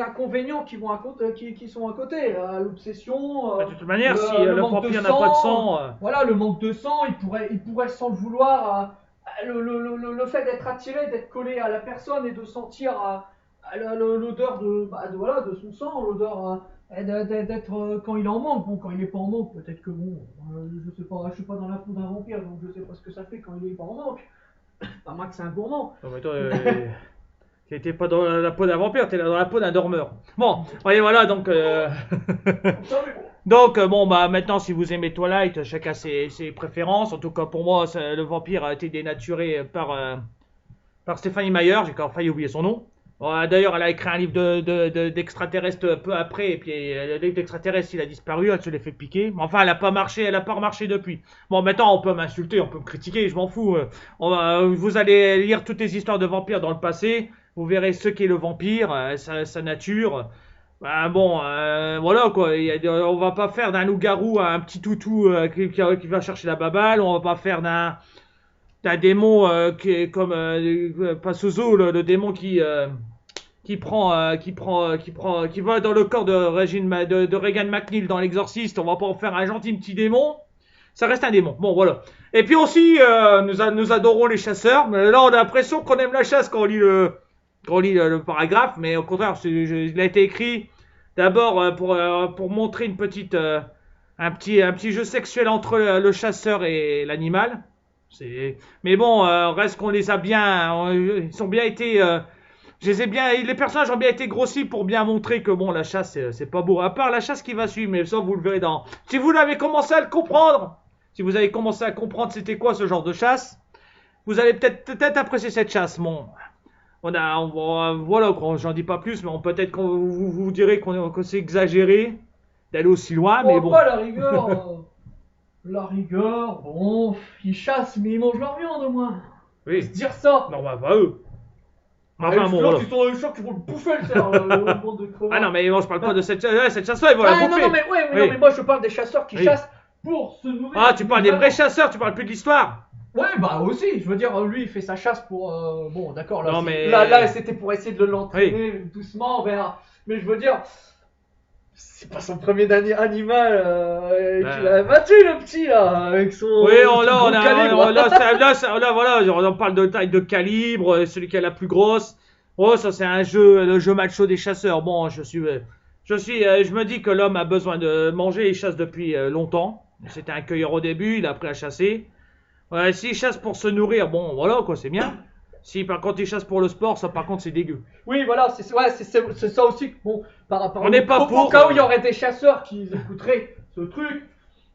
inconvénients qui vont qui sont à côté, l'obsession, De toute manière, si le vampire n'a pas de sang, voilà, le manque de sang, il pourrait sans le vouloir, le fait d'être attiré, d'être collé à la personne et de sentir l'odeur de son sang, l'odeur d'être quand il est en manque. Bon, quand il est pas en manque, peut-être que bon, je sais pas, je suis pas dans la peau d'un vampire, donc je sais pas ce que ça fait quand il est pas en manque. Pas moi que c'est un gourmand. non, mais toi, t'étais pas dans la peau d'un vampire, t'es dans la peau d'un dormeur. Bon, voyez, voilà, donc... Donc, bon, bah, maintenant, si vous aimez Twilight, chacun ses préférences. En tout cas, pour moi, le vampire a été dénaturé par Stéphanie Meyer. J'ai encore failli oublier son nom. Bon, d'ailleurs, elle a écrit un livre d'extraterrestre peu après, et puis le livre d'extraterrestre, il a disparu, elle se l'est fait piquer. Mais enfin, elle a pas remarché depuis. Bon, maintenant, on peut m'insulter, on peut me critiquer, je m'en fous. Vous allez lire toutes les histoires de vampires dans le passé, vous verrez ce qu'est le vampire, sa nature. Bah, bon, voilà quoi, on va pas faire d'un loup-garou un petit toutou qui va chercher la baballe, on va pas faire d'un démon qui est comme Pazuzu, le démon qui va dans le corps de Regan McNeil dans l'Exorciste. On va pas en faire un gentil petit démon, ça reste un démon. Bon, voilà. Et puis aussi, nous adorons les chasseurs, mais là on a l'impression qu'on aime la chasse quand on lit le paragraphe, mais au contraire, il a été écrit d'abord pour montrer un petit jeu sexuel entre le chasseur et l'animal. Mais bon, reste qu'on les a bien, ils ont bien été, les personnages ont bien été grossis pour bien montrer que bon, la chasse c'est pas beau. À part la chasse qui va suivre, mais ça vous le verrez si vous avez commencé à le comprendre, si vous avez commencé à comprendre c'était quoi ce genre de chasse, vous allez peut-être apprécier cette chasse. Bon, voilà, j'en dis pas plus, mais peut-être qu'on vous direz que c'est exagéré d'aller aussi loin, mais bon. Pas la rigueur, bon, ils chassent, mais ils mangent leur viande au moins. Oui. Se dire ça. Non, bah eux. Enfin, bon, voilà. Tu tournes le choc, tu vont le bouffer le cerf, le bande de crevards. Ah non, mais moi je parle pas de cette chasse-là, ils vont la bouffer. Non, mais moi je parle des chasseurs qui chassent pour se nourrir. Ah, tu parles des vrais chasseurs, tu parles plus de l'histoire. Ouais, bah aussi, je veux dire, lui il fait sa chasse pour. Bon, d'accord, là, non, mais... là c'était pour essayer de l'entraîner doucement vers. Mais je veux dire. C'est pas son premier animal qu'il a battu le petit là avec son. Oui, voilà, on parle de taille de calibre, celui qui a la plus grosse. Oh, ça c'est le jeu macho des chasseurs. Bon, je me dis que l'homme a besoin de manger, il chasse depuis longtemps. C'était un cueilleur au début, il a appris à chasser. Ouais, s'il chasse pour se nourrir, bon, voilà quoi, c'est bien. Si par contre il chasse pour le sport, ça par contre c'est dégueu. Oui, voilà, c'est ça aussi. Bon, par rapport on n'est pas pour. Au cas où il y aurait des chasseurs qui écouteraient ce truc,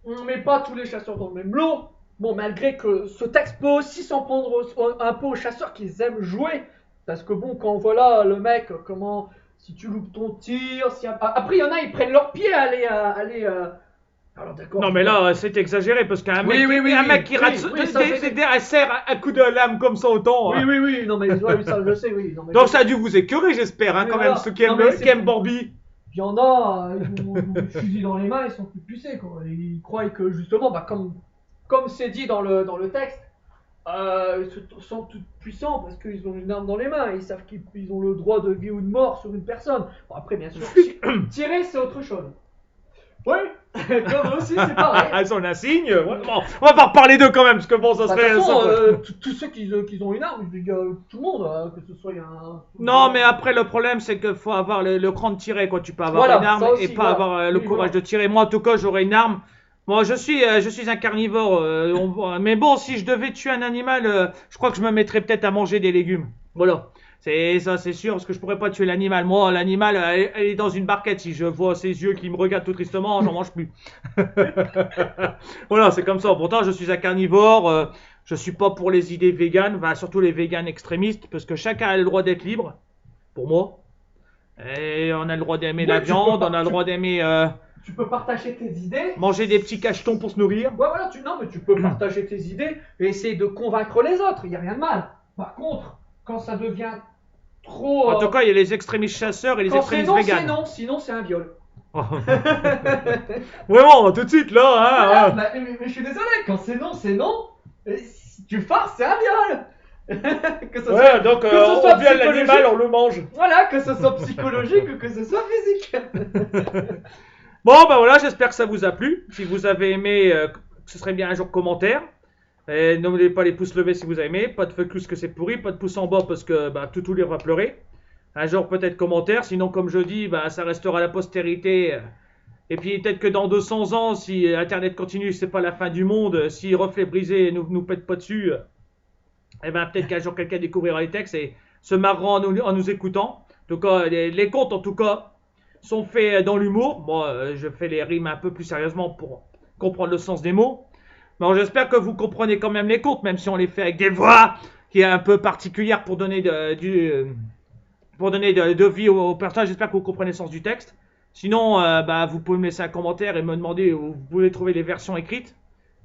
on met pas tous les chasseurs dans le même lot. Bon, malgré que ce texte peut aussi s'en prendre un peu aux chasseurs qui aiment jouer. Parce que bon, quand on voit là le mec, comment, si tu loupes ton tir, après il y en a, ils prennent leur pied à aller. Alors d'accord. Non mais là c'est exagéré parce qu'un mec qui rate elle serre un coup de lame comme ça autant. Oui, non mais ça je sais, oui. Non, mais donc ça a dû vous écœurer j'espère, quand même, ceux qui aiment Bambi. Il y en a, ils ont le fusil dans les mains, ils sont plus pucés quoi. Ils croient que justement, comme comme c'est dit dans le texte, ils se sentent tout puissants parce qu'ils ont une arme dans les mains. Ils savent qu'ils ont le droit de vie ou de mort sur une personne. Bon, après, bien sûr, tirer, c'est autre chose. Oui, comme eux aussi, c'est pareil. Ah, c'est un insigne. Ouais, bon, on va pas reparler d'eux quand même, parce que bon, ça Bah, serait. de toute façon, ça- tous ceux qui ont une arme, il y a tout le monde, que ce soit un. Non, mais après, le problème, c'est qu'il faut avoir le cran de tirer, quoi. Tu peux avoir Voilà, une arme ça aussi, et pas voilà. avoir le Oui, courage voilà. de tirer. Moi, en tout cas, j'aurais une arme. Moi, je suis un carnivore. Mais bon, si je devais tuer un animal, je crois que je me mettrais peut-être à manger des légumes. Voilà. C'est ça, c'est sûr, parce que je pourrais pas tuer l'animal. Moi, l'animal, elle est dans une barquette. Si je vois ses yeux qui me regardent tout tristement, j'en mange plus. Voilà, c'est comme ça. Pourtant, je suis un carnivore. Je suis pas pour les idées véganes, enfin, surtout les véganes extrémistes, parce que chacun a le droit d'être libre. Pour moi. Et on a le droit d'aimer la viande, on a le droit d'aimer Tu peux partager tes idées. manger des petits cachetons pour se nourrir. Ouais, voilà, non, mais tu peux partager tes idées et essayer de convaincre les autres. Il n'y a rien de mal. Par contre, quand ça devient trop. En tout cas, il y a les extrémistes chasseurs et les quand c'est extrémistes non, c'est véganes. non. Sinon, c'est un viol. Vraiment, tout de suite là, hein, Voilà, hein. bah, mais je suis désolé. Quand c'est non, c'est non. Et si tu farces, c'est un viol. Que ce soit, Ouais, donc que ce soit on viole psychologique. l'animal, on le mange. Voilà, que ce soit psychologique ou que ce soit physique. Bon, ben voilà, j'espère que ça vous a plu. Si vous avez aimé, ce serait bien un jour commentaire. Et n'oubliez pas les pouces levés si vous avez aimé. Pas de focus que c'est pourri, pas de pouce en bas parce que bah, tout lire va pleurer. Un jour peut-être commentaire, sinon comme je dis, bah, ça restera à la postérité. Et puis peut-être que dans 200 ans, si Internet continue, c'est pas la fin du monde. Si reflet brisé nous pète pas dessus, eh ben peut-être qu'un jour quelqu'un découvrira les textes et se marrera en nous écoutant. En tout cas, les contes en tout cas sont faits dans l'humour. Moi, je fais les rimes un peu plus sérieusement pour comprendre le sens des mots. Bon, j'espère que vous comprenez quand même les contes, même si on les fait avec des voix qui est un peu particulières pour donner de vie aux personnages. J'espère que vous comprenez le sens du texte. Sinon, bah, vous pouvez me laisser un commentaire et me demander où vous pouvez trouver les versions écrites.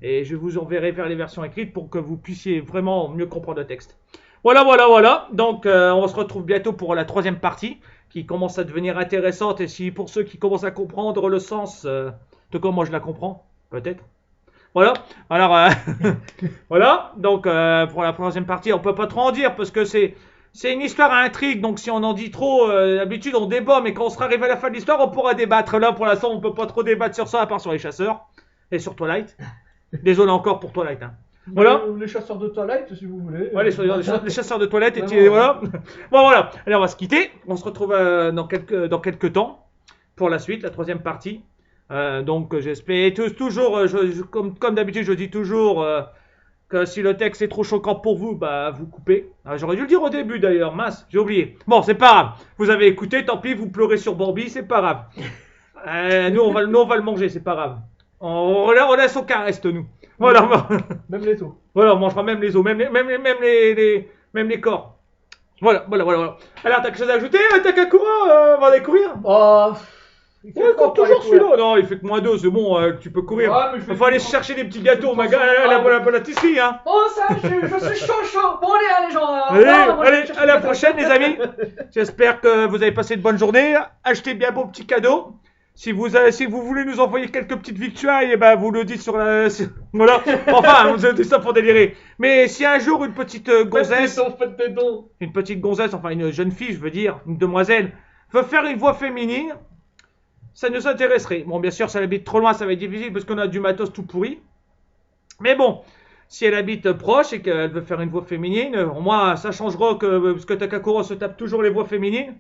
Et je vous enverrai vers les versions écrites pour que vous puissiez vraiment mieux comprendre le texte. Voilà. Donc, on se retrouve bientôt pour la 3e partie qui commence à devenir intéressante. Et si pour ceux qui commencent à comprendre le sens, en tout cas, moi je la comprends, peut-être. Voilà. Alors, voilà. Donc, pour la 3e partie, on peut pas trop en dire parce que c'est une histoire à intrigue. Donc, si on en dit trop, d'habitude on débat, mais quand on sera arrivé à la fin de l'histoire, on pourra débattre. Là, pour l'instant, on peut pas trop débattre sur ça, à part sur les chasseurs et sur Twilight. Désolé encore pour Twilight. Hein. Voilà. Les chasseurs de Twilight, si vous voulez. Ouais, les chasseurs de toilettes. Vraiment. Et voilà. Bon, voilà. Allez, on va se quitter. On se retrouve dans quelques temps pour la suite, la 3e partie. Donc, j'espère toujours, comme d'habitude, je dis toujours que si le texte est trop choquant pour vous, bah, vous coupez. J'aurais dû le dire au début d'ailleurs, mince, j'ai oublié. Bon, c'est pas grave. Vous avez écouté, tant pis, vous pleurez sur Bambi, c'est pas grave. Nous, on va le manger, c'est pas grave. On laisse aucun reste, nous. Voilà. Même les os. Voilà, on mangera même les os, même les corps. Voilà. Alors, t'as quelque chose à ajouter, Takakura, on va aller courir. Oh, il fait Ouais, quoi comme pour toujours aller courir? celui-là. Non, il fait que moins 2, c'est bon, tu peux courir. Ouais, mais je Il fais faut aller tout le chercher des petits gâteaux, temps. la pâtisserie, hein. Oh, ça, je suis chaud. Bon, allez, gens. Allez, à la prochaine, les amis. J'espère que vous avez passé une bonne journée. Achetez bien vos petits cadeaux. Si vous voulez nous envoyer quelques petites victuailles, eh ben, vous le dites voilà. Enfin, vous dites ça pour délirer. Mais si un jour une petite gonzesse, Faites des dons. une petite gonzesse, enfin une jeune fille, je veux dire, une demoiselle, veut faire une voix féminine, ça nous intéresserait. Bon, bien sûr, si elle habite trop loin, ça va être difficile parce qu'on a du matos tout pourri. Mais bon, si elle habite proche et qu'elle veut faire une voix féminine, au moins ça changera parce que Takakura se tape toujours les voix féminines.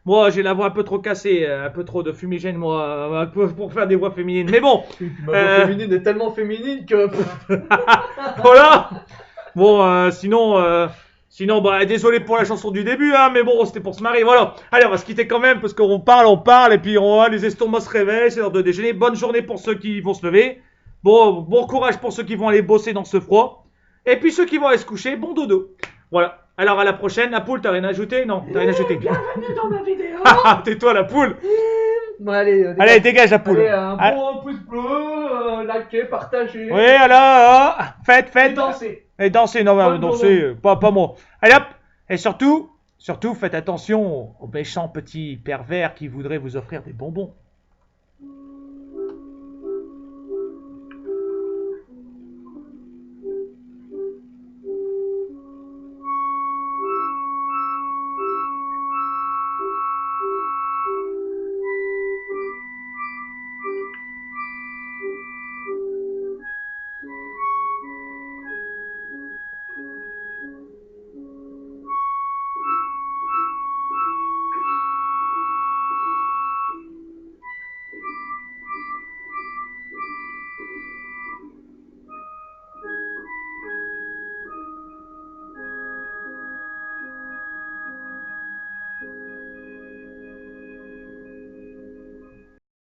Moi, j'ai la voix un peu trop cassée, un peu trop de fumigène, moi, pour faire des voix féminines. Mais bon, Ma voix féminine est tellement féminine que. voilà. Bon, sinon, bah, désolé pour la chanson du début, hein, mais bon, c'était pour se marrer, voilà. Allez, on va se quitter quand même, parce qu'on parle, et puis les estomacs se réveillent, c'est l'heure de déjeuner. Bonne journée pour ceux qui vont se lever. Bon courage pour ceux qui vont aller bosser dans ce froid. Et puis ceux qui vont aller se coucher, bon dodo. Voilà. Alors à la prochaine, la poule, t'as rien à ajouter? Non, t'as rien à ajouter. Bienvenue dans ma vidéo. Tais-toi, la poule. Bon, allez, Allez, dégage la poule. Allez, un bon pouce bleu, likez, partagez. Oui, alors, faites. Et dansez. Et dansez, non, Bonne danser, journée. pas moi. Allez hop. Et surtout, faites attention aux méchants petits pervers qui voudraient vous offrir des bonbons.